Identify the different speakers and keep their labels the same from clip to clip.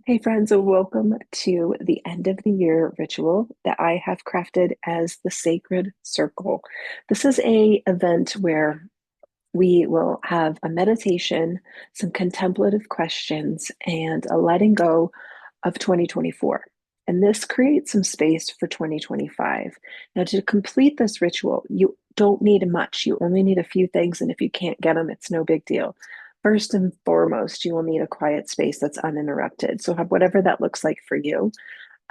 Speaker 1: Hey friends, and welcome to the end of the year ritual that I have crafted as the Sacred Circle. This is a event where we will have a meditation, some contemplative questions, and a letting go of 2024. And this creates some space for 2025. Now, to complete this ritual, you don't need much. You only need a few things, and if you can't get them, it's no big deal. First and foremost, you will need a quiet space that's uninterrupted. So, have whatever that looks like for you.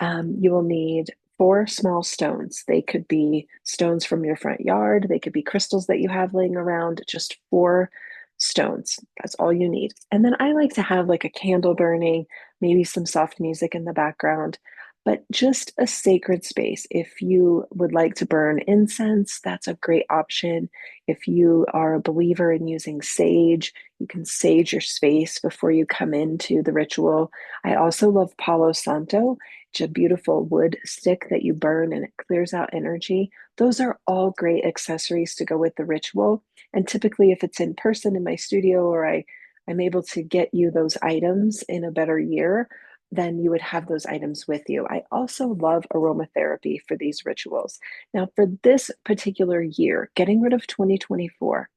Speaker 1: You will need four small stones. They could be stones from your front yard, they could be crystals that you have laying around, just four stones. That's all you need. And then I like to have like a candle burning, maybe some soft music in the background, but just a sacred space. If you would like to burn incense, that's a great option. If you are a believer in using sage, you can sage your space before you come into the ritual. I also love Palo Santo. It's a beautiful wood stick that you burn and it clears out energy. Those are all great accessories to go with the ritual. And typically, if it's in person in my studio or I'm able to get you those items in a better year, then you would have those items with you. I also love aromatherapy for these rituals. Now, for this particular year, getting rid of 2024,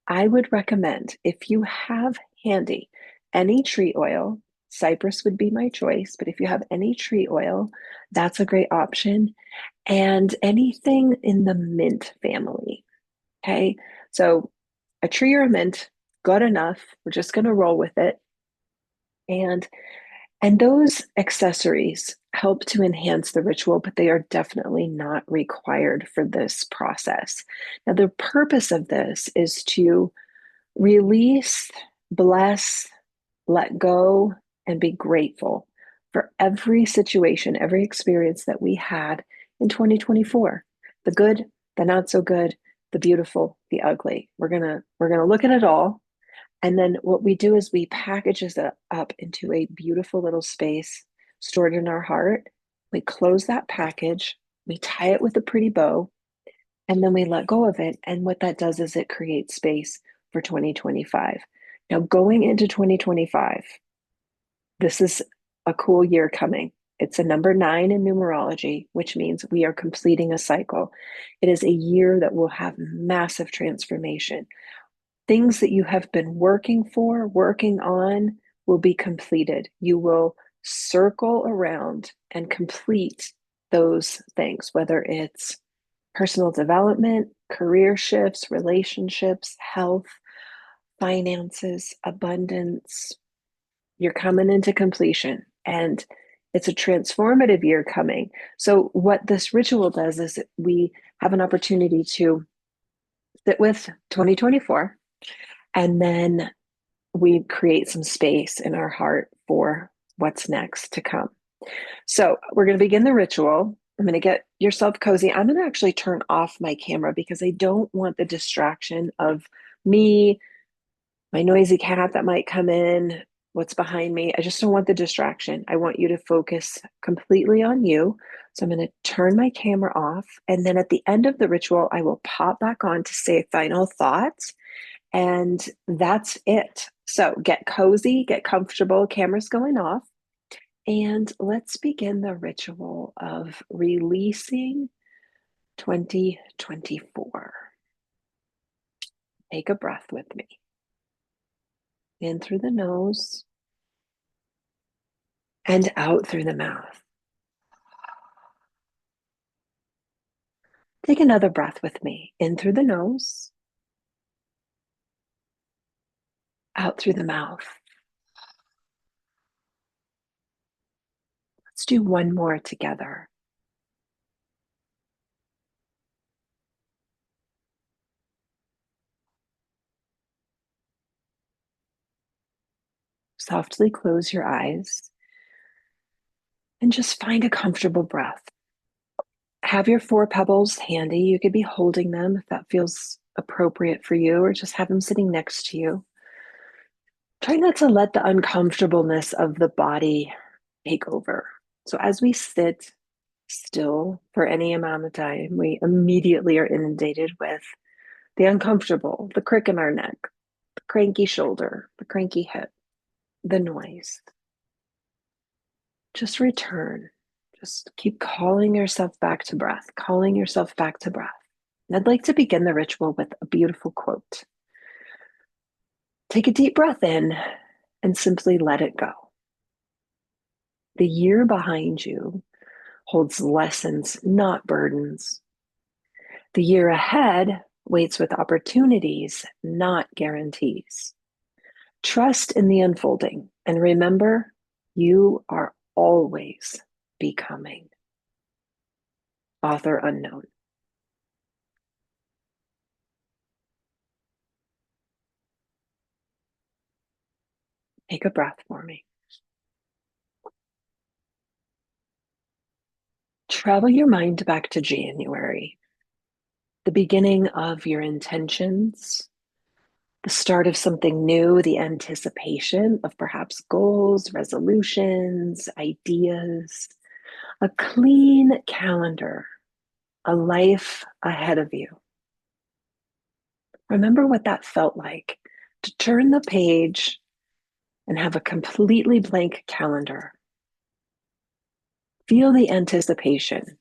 Speaker 1: I would recommend if you have handy any tree oil, cypress would be my choice, but if you have any tree oil, that's a great option. And anything in the mint family. Okay. So a tree or a mint, good enough. We're just going to roll with it. And those accessories help to enhance the ritual, but they are definitely not required for this process. Now, the purpose of this is to release, bless, let go, and be grateful for every situation, every experience that we had in 2024. The good, the not so good, the beautiful, the ugly. We're gonna look at it all. And then what we do is we package it up into a beautiful little space stored in our heart. We close that package, we tie it with a pretty bow, and then we let go of it. And what that does is it creates space for 2025. Now, going into 2025, this is a cool year coming. It's a number 9 in numerology, which means we are completing a cycle. It is a year that will have massive transformation. Things that you have been working on will be completed. You will circle around and complete those things, whether it's personal development, career shifts, relationships, health, finances, abundance. You're coming into completion and it's a transformative year coming. So, what this ritual does is we have an opportunity to sit with 2024 and then we create some space in our heart for what's next to come. So, we're going to begin the ritual. I'm going to get yourself cozy. I'm going to actually turn off my camera because I don't want the distraction of me, my noisy cat that might come in, what's behind me. I just don't want the distraction. I want you to focus completely on you. So I'm going to turn my camera off. And then at the end of the ritual, I will pop back on to say final thoughts. And that's it. So get cozy, get comfortable. Camera's going off. And let's begin the ritual of releasing 2024. Take a breath with me. In through the nose and out through the mouth. Take another breath with me. In through the nose, out through the mouth. Let's do one more together. Softly close your eyes and just find a comfortable breath. Have your four pebbles handy. You could be holding them if that feels appropriate for you, or just have them sitting next to you. Try not to let the uncomfortableness of the body take over. So as we sit still for any amount of time, we immediately are inundated with the uncomfortable, the crick in our neck, the cranky shoulder, the cranky hip, the noise. Just return. Just keep calling yourself back to breath, calling yourself back to breath. And I'd like to begin the ritual with a beautiful quote. Take a deep breath in and simply let it go. The year behind you holds lessons, not burdens. The year ahead waits with opportunities, not guarantees. Trust in the unfolding and remember, you are always becoming. Author unknown. Take a breath for me. Travel your mind back to January, the beginning of your intentions, the start of something new, the anticipation of perhaps goals, resolutions, ideas, a clean calendar, a life ahead of you. Remember what that felt like to turn the page and have a completely blank calendar. Feel the anticipation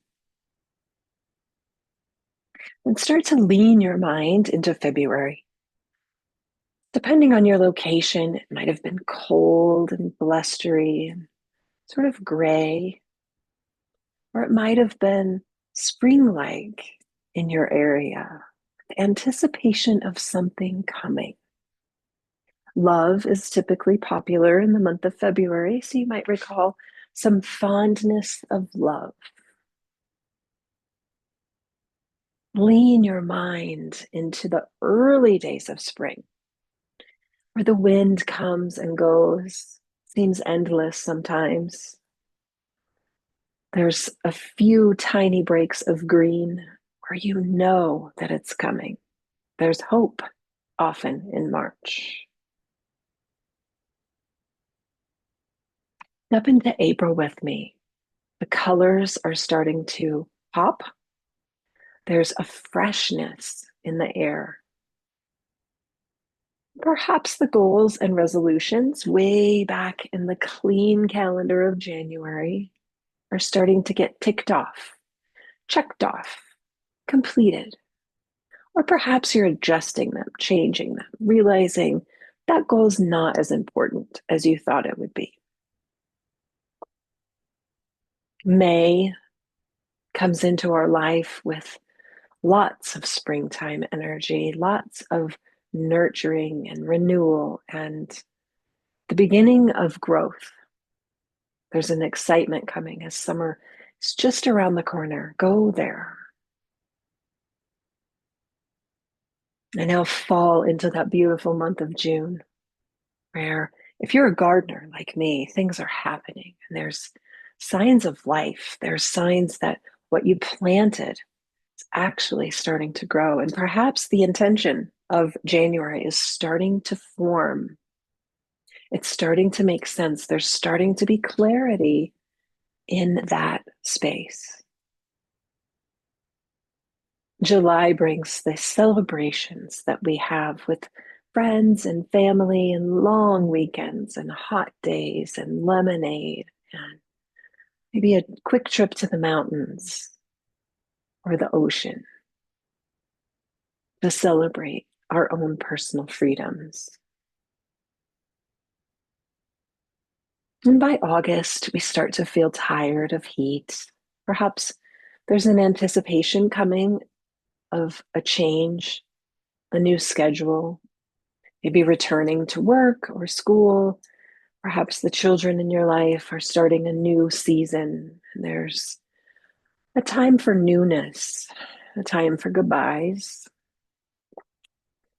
Speaker 1: and start to lean your mind into February. Depending on your location, it might have been cold and blustery and sort of gray, or it might have been spring-like in your area. The anticipation of something coming. Love is typically popular in the month of February, so you might recall some fondness of love. Lean your mind into the early days of spring, where the wind comes and goes, seems endless sometimes. There's a few tiny breaks of green where you know that it's coming. There's hope often in March. Step into April with me. The colors are starting to pop. There's a freshness in the air. Perhaps the goals and resolutions way back in the clean calendar of January are starting to get ticked off, checked off, completed. Or perhaps you're adjusting them, changing them, realizing that goal is not as important as you thought it would be. May comes into our life with lots of springtime energy, lots of nurturing and renewal and the beginning of growth. There's an excitement coming as summer is just around the corner. Go there. I now fall into that beautiful month of June where if you're a gardener like me, things are happening and there's signs of life. There's signs that what you planted is actually starting to grow. And perhaps the intention of January is starting to form. It's starting to make sense. There's starting to be clarity in that space. July brings the celebrations that we have with friends and family and long weekends and hot days and lemonade and maybe a quick trip to the mountains or the ocean to celebrate our own personal freedoms. And by August, we start to feel tired of heat. Perhaps there's an anticipation coming of a change, a new schedule, maybe returning to work or school. Perhaps the children in your life are starting a new season. And there's a time for newness, a time for goodbyes,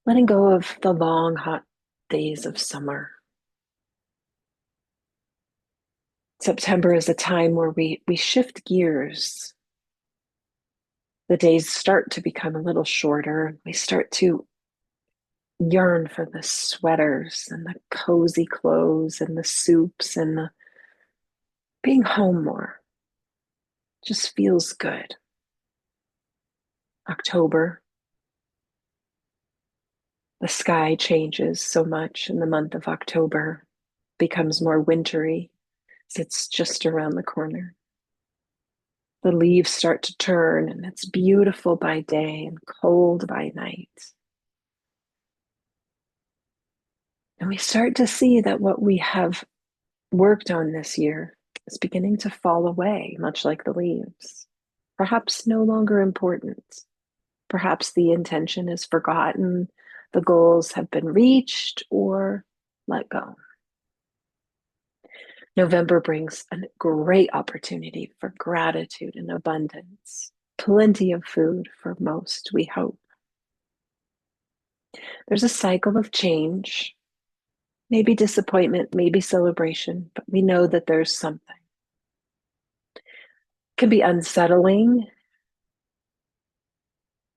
Speaker 1: letting go of the long, hot days of summer. September is a time where we shift gears. The days start to become a little shorter. We start to yearn for the sweaters and the cozy clothes and the soups and the being home more. Just feels good. October, the sky changes so much in the month of October, becomes more wintry. It's just around the corner. The leaves start to turn, and it's beautiful by day and cold by night. And we start to see that what we have worked on this year is beginning to fall away, much like the leaves. Perhaps no longer important. Perhaps the intention is forgotten, the goals have been reached or let go. November brings a great opportunity for gratitude and abundance. Plenty of food for most, we hope. There's a cycle of change, maybe disappointment, maybe celebration, but we know that there's something. It can be unsettling.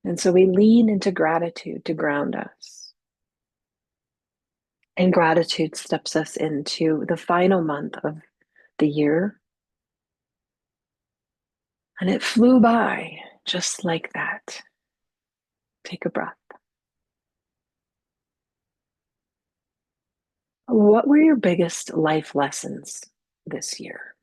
Speaker 1: And so we lean into gratitude to ground us. And gratitude steps us into the final month of the year. And it flew by just like that. Take a breath. What were your biggest life lessons this year?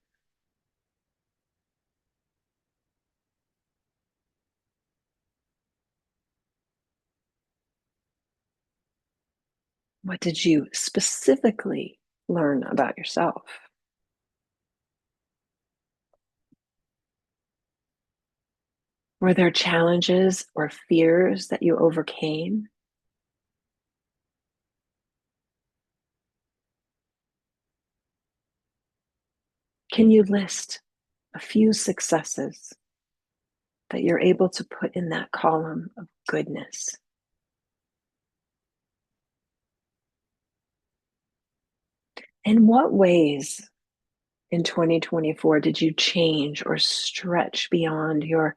Speaker 1: What did you specifically learn about yourself? Were there challenges or fears that you overcame? Can you list a few successes that you're able to put in that column of goodness? In what ways in 2024 did you change or stretch beyond your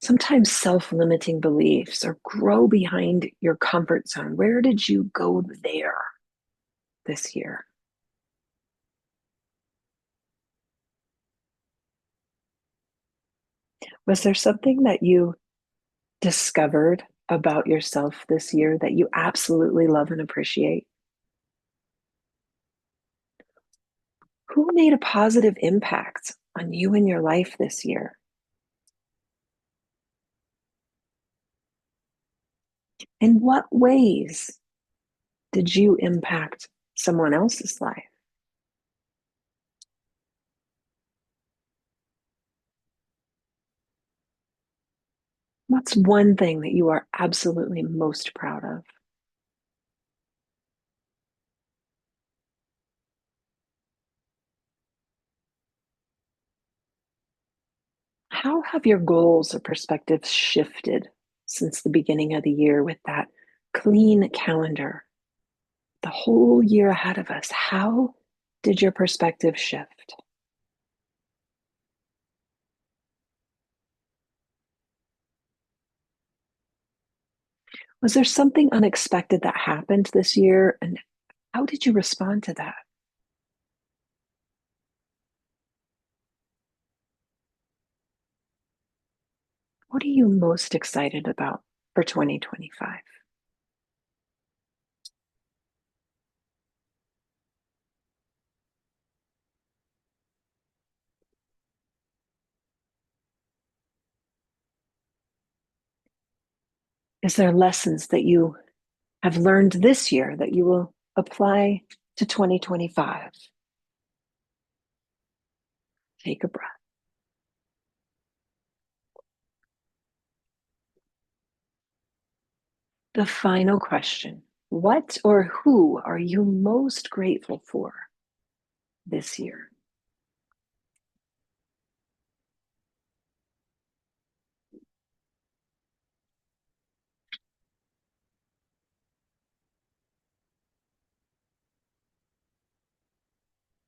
Speaker 1: sometimes self-limiting beliefs or grow behind your comfort zone? Where did you go there this year? Was there something that you discovered about yourself this year that you absolutely love and appreciate? Who made a positive impact on you and your life this year? In what ways did you impact someone else's life? What's one thing that you are absolutely most proud of? How have your goals or perspectives shifted since the beginning of the year with that clean calendar? The whole year ahead of us, how did your perspective shift? Was there something unexpected that happened this year? And how did you respond to that? What are you most excited about for 2025? Is there lessons that you have learned this year that you will apply to 2025? Take a breath. The final question: what or who are you most grateful for this year?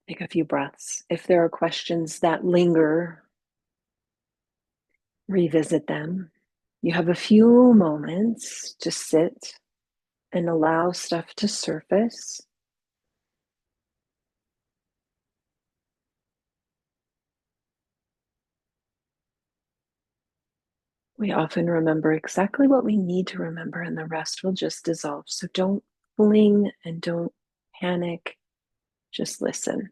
Speaker 1: Take a few breaths. If there are questions that linger, revisit them. You have a few moments to sit and allow stuff to surface. We often remember exactly what we need to remember, and the rest will just dissolve. So don't fling and don't panic, just listen.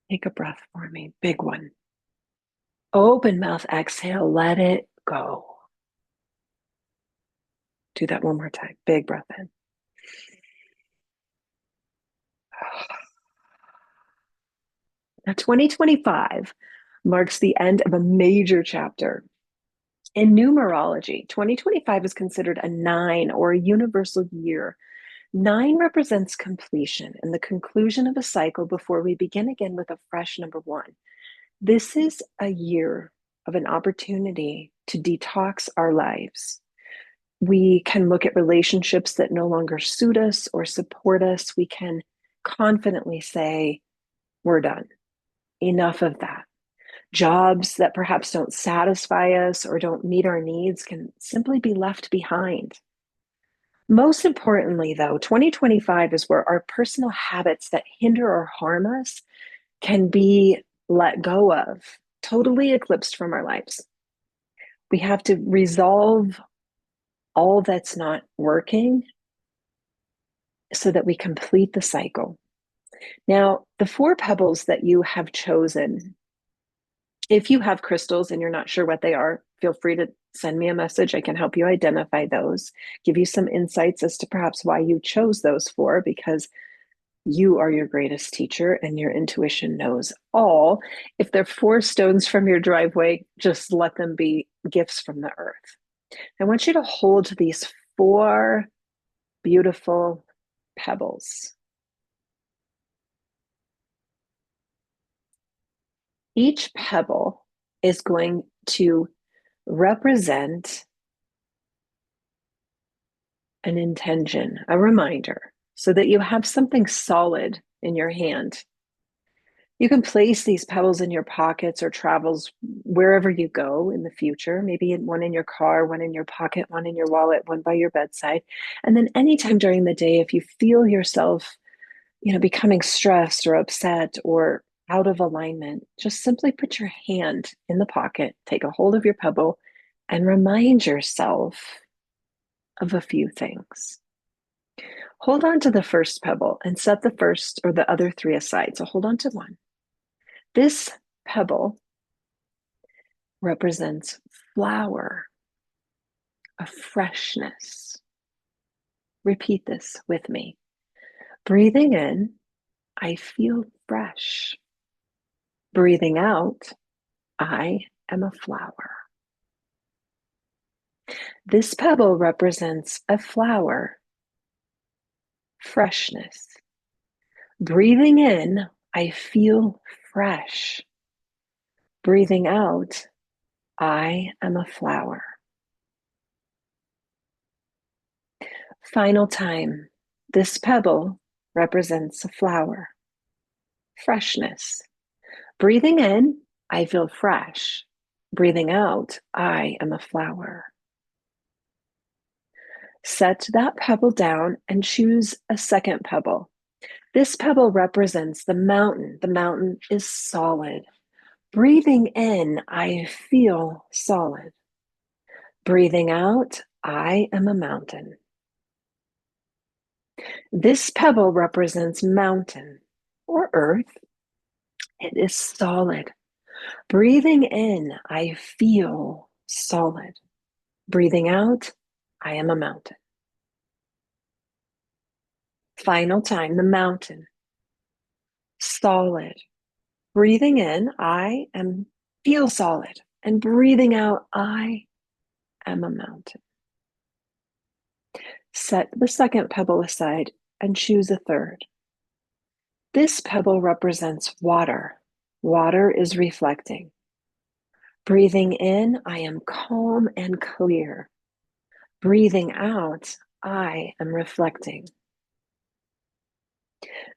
Speaker 1: Take a breath for me. Big one. Open mouth, exhale, let it go. Do that one more time. Big breath in. Now, 2025 marks the end of a major chapter. In numerology, 2025 is considered a 9 or a universal year. 9 represents completion and the conclusion of a cycle before we begin again with a fresh number 1. This is a year of an opportunity to detox our lives. We can look at relationships that no longer suit us or support us. We can confidently say, we're done. Enough of that. Jobs that perhaps don't satisfy us or don't meet our needs can simply be left behind. Most importantly, though, 2025 is where our personal habits that hinder or harm us can be let go of, totally eclipsed from our lives. We have to resolve all that's not working so that we complete the cycle. Now, the 4 pebbles that you have chosen, if you have crystals and you're not sure what they are, feel free to send me a message. I can help you identify those, give you some insights as to perhaps why you chose those 4, because you are your greatest teacher and your intuition knows all. If they're 4 stones from your driveway, just let them be gifts from the earth. I want you to hold these 4 beautiful pebbles. Each pebble is going to represent an intention, a reminder, so that you have something solid in your hand. You can place these pebbles in your pockets or travels wherever you go in the future, maybe one in your car, one in your pocket, one in your wallet, one by your bedside. And then anytime during the day, if you feel yourself, becoming stressed or upset or out of alignment, just simply put your hand in the pocket, take a hold of your pebble, and remind yourself of a few things. Hold on to the first pebble and set the first or the other 3 aside. So hold on to one. This pebble represents flower, a freshness. Repeat this with me. Breathing in, I feel fresh. Breathing out, I am a flower. This pebble represents a flower, freshness. Breathing in, I feel fresh. Breathing out, I am a flower. Final time. This pebble represents a flower, freshness. Breathing in, I feel fresh. Breathing out, I am a flower. Set that pebble down and choose a second pebble. This pebble represents the mountain. The mountain is solid. Breathing in, I feel solid. Breathing out, I am a mountain. This pebble represents mountain or earth. It is solid. Breathing in, I feel solid. Breathing out, I am a mountain. Final time, the mountain. Solid. Breathing in, I am feel solid. And breathing out, I am a mountain. Set the second pebble aside and choose a third. This pebble represents water. Water is reflecting. Breathing in, I am calm and clear. Breathing out, I am reflecting.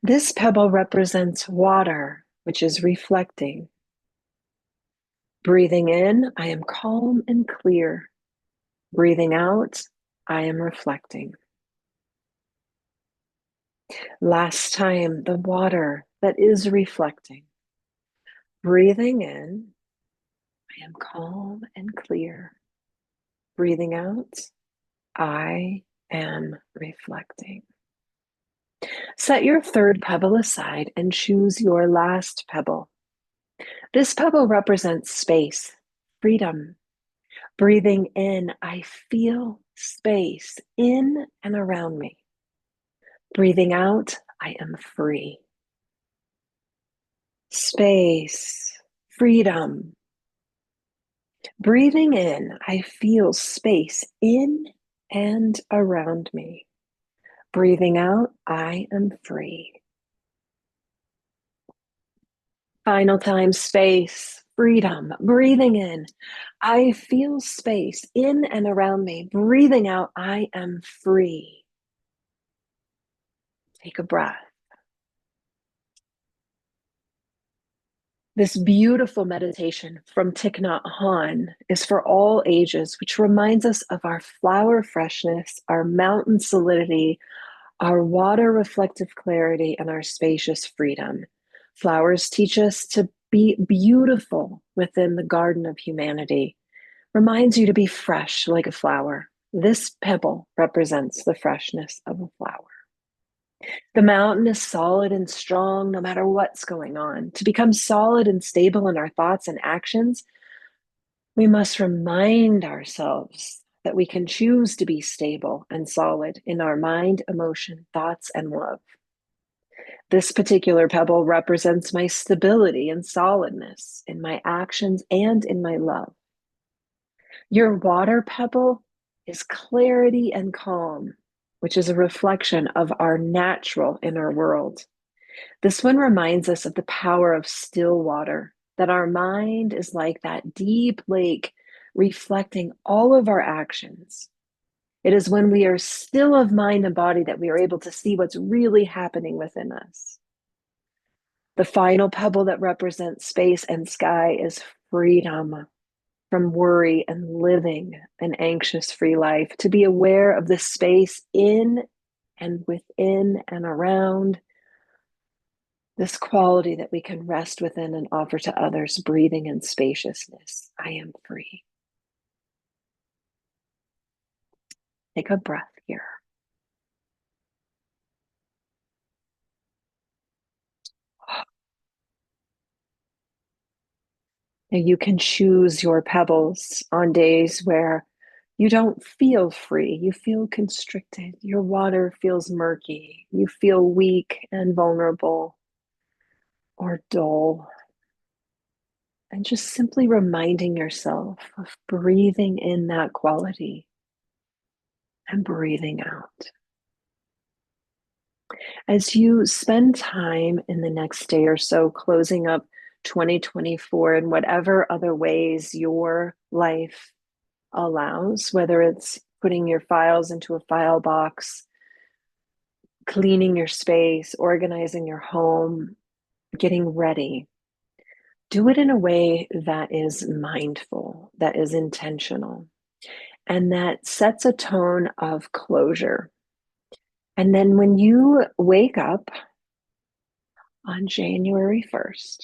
Speaker 1: This pebble represents water, which is reflecting. Breathing in, I am calm and clear. Breathing out, I am reflecting. Last time, the water that is reflecting. Breathing in, I am calm and clear. Breathing out, I am reflecting. Set your third pebble aside and choose your last pebble. This pebble represents space, freedom. Breathing in, I feel space in and around me. Breathing out, I am free. Space, freedom. Breathing in, I feel space in and around me. Breathing out, I am free. Final time, space, freedom. Breathing in, I feel space in and around me. Breathing out, I am free. Take a breath. This beautiful meditation from Thich Nhat Hanh is for all ages, which reminds us of our flower freshness, our mountain solidity, our water reflective clarity, and our spacious freedom. Flowers teach us to be beautiful within the garden of humanity. Reminds you to be fresh like a flower. This pebble represents the freshness of a flower. The mountain is solid and strong no matter what's going on. To become solid and stable in our thoughts and actions, we must remind ourselves that we can choose to be stable and solid in our mind, emotion, thoughts, and love. This particular pebble represents my stability and solidness in my actions and in my love. Your water pebble is clarity and calm, which is a reflection of our natural inner world. This one reminds us of the power of still water, that our mind is like that deep lake reflecting all of our actions. It is when we are still of mind and body that we are able to see what's really happening within us. The final pebble that represents space and sky is freedom from worry and living an anxious free life, to be aware of the space in and within and around, this quality that we can rest within and offer to others, breathing in spaciousness. I am free. Take a breath here. Now you can choose your pebbles on days where you don't feel free, you feel constricted, your water feels murky, you feel weak and vulnerable or dull. And just simply reminding yourself of breathing in that quality and breathing out. As you spend time in the next day or so closing up 2024 in whatever other ways your life allows, whether it's putting your files into a file box, cleaning your space, organizing your home, getting ready, do it in a way that is mindful, that is intentional, and that sets a tone of closure. And then when you wake up on January 1st,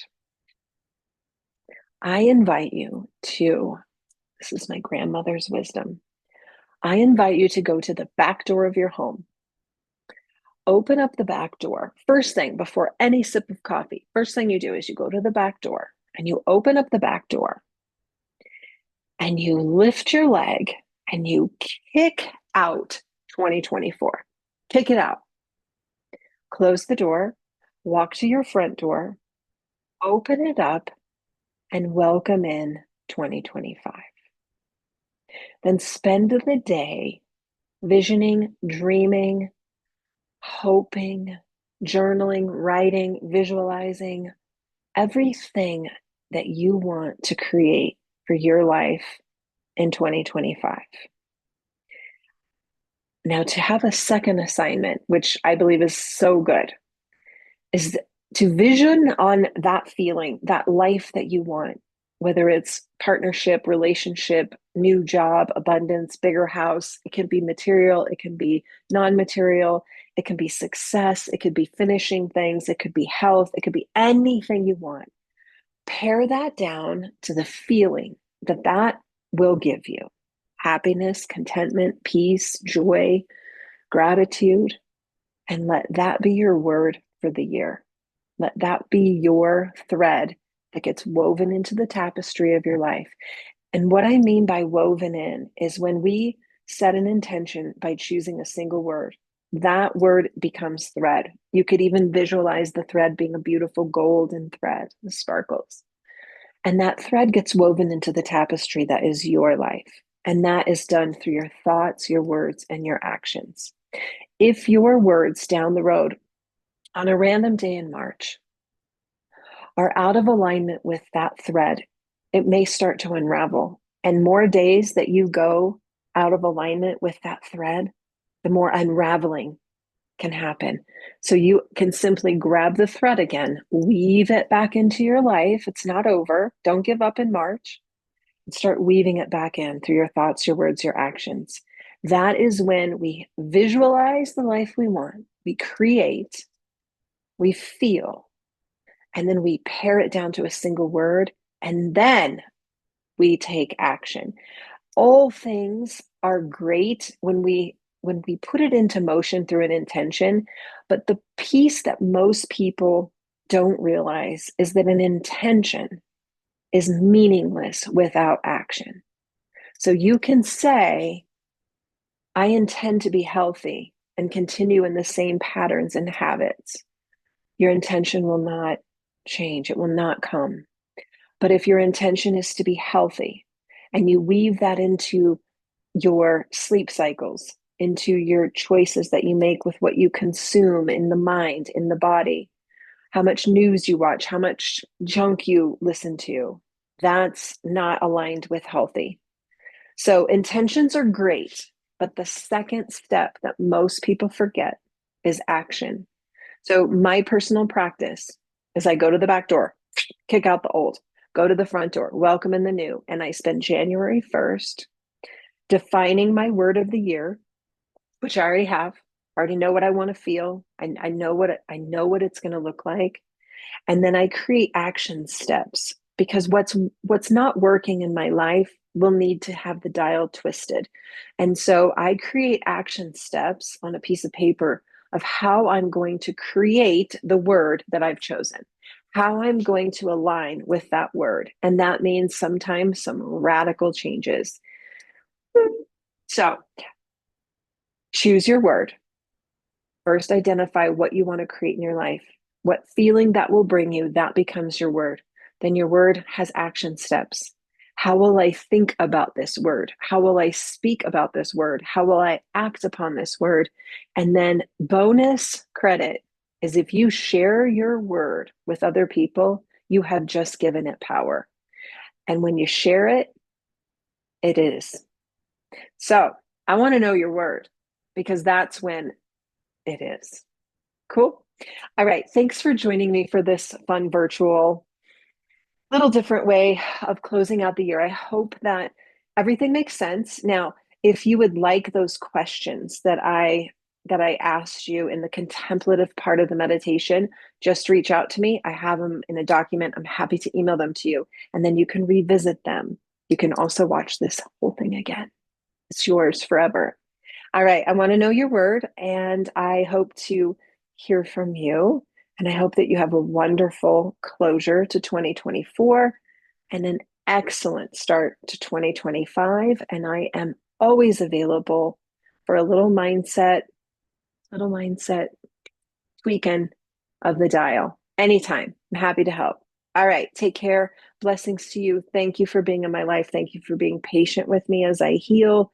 Speaker 1: I invite you to, this is my grandmother's wisdom, I invite you to go to the back door of your home. Open up the back door. First thing, before any sip of coffee, first thing you do is you go to the back door and you open up the back door and you lift your leg and you kick out 2024. Kick it out. Close the door, walk to your front door, open it up, and welcome in 2025. Then spend the day visioning, dreaming, hoping, journaling, writing, visualizing everything that you want to create for your life in 2025. Now, to have a second assignment, which I believe is so good, is to vision on that feeling, that life that you want, whether it's partnership, relationship, new job, abundance, bigger house. It can be material, it can be non-material, it can be success, it could be finishing things, it could be health, it could be anything you want. Pare that down to the feeling that that will give you: happiness, contentment, peace, joy, gratitude. And let that be your word for the year. Let that be your thread that gets woven into the tapestry of your life. And what I mean by woven in is when we set an intention by choosing a single word, that word becomes thread. You could even visualize the thread being a beautiful golden thread that sparkles. And that thread gets woven into the tapestry that is your life. And that is done through your thoughts, your words, and your actions. If your words down the road on a random day in March are out of alignment with that thread, it may start to unravel. And more days that you go out of alignment with that thread, the more unraveling can happen. So you can simply grab the thread again, weave it back into your life. It's not over. Don't give up in March. And start weaving it back in through your thoughts, your words, your actions. That is when we visualize the life we want, we create, we feel, and then we pare it down to a single word, and then we take action. All things are great when we put it into motion through an intention, but the piece that most people don't realize is that an intention is meaningless without action. So you can say, I intend to be healthy and continue in the same patterns and habits. Your intention will not change, it will not come. But if your intention is to be healthy and you weave that into your sleep cycles, into your choices that you make with what you consume in the mind, in the body, how much news you watch, how much junk you listen to, that's not aligned with healthy. So intentions are great, but the second step that most people forget is action. So my personal practice is I go to the back door, kick out the old, go to the front door, welcome in the new. And I spend January 1st defining my word of the year, which I already have. I already know what I want to feel. I know what it's going to look like. And then I create action steps because what's not working in my life will need to have the dial twisted. And so I create action steps on a piece of paper of how I'm going to create the word that I've chosen, how I'm going to align with that word. And that means sometimes some radical changes. So choose your word. First, identify what you want to create in your life, what feeling that will bring you, that becomes your word. Then your word has action steps. How will I think about this word? How will I speak about this word? How will I act upon this word? And then, bonus credit is if you share your word with other people, you have just given it power. And when you share it, it is. So I want to know your word because that's when it is. Cool. All right. Thanks for joining me for this fun virtual, little different way of closing out the year. I hope that everything makes sense. Now, if you would like those questions that I asked you in the contemplative part of the meditation, just reach out to me. I have them in a document. I'm happy to email them to you, and then you can revisit them. You can also watch this whole thing again. It's yours forever. All right. I want to know your word, and I hope to hear from you. And I hope that you have a wonderful closure to 2024 and an excellent start to 2025. And I am always available for a little mindset tweaking of the dial anytime. I'm happy to help. All right. Take care. Blessings to you. Thank you for being in my life. Thank you for being patient with me as I heal.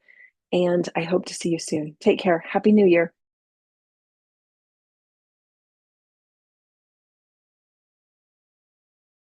Speaker 1: And I hope to see you soon. Take care. Happy New Year.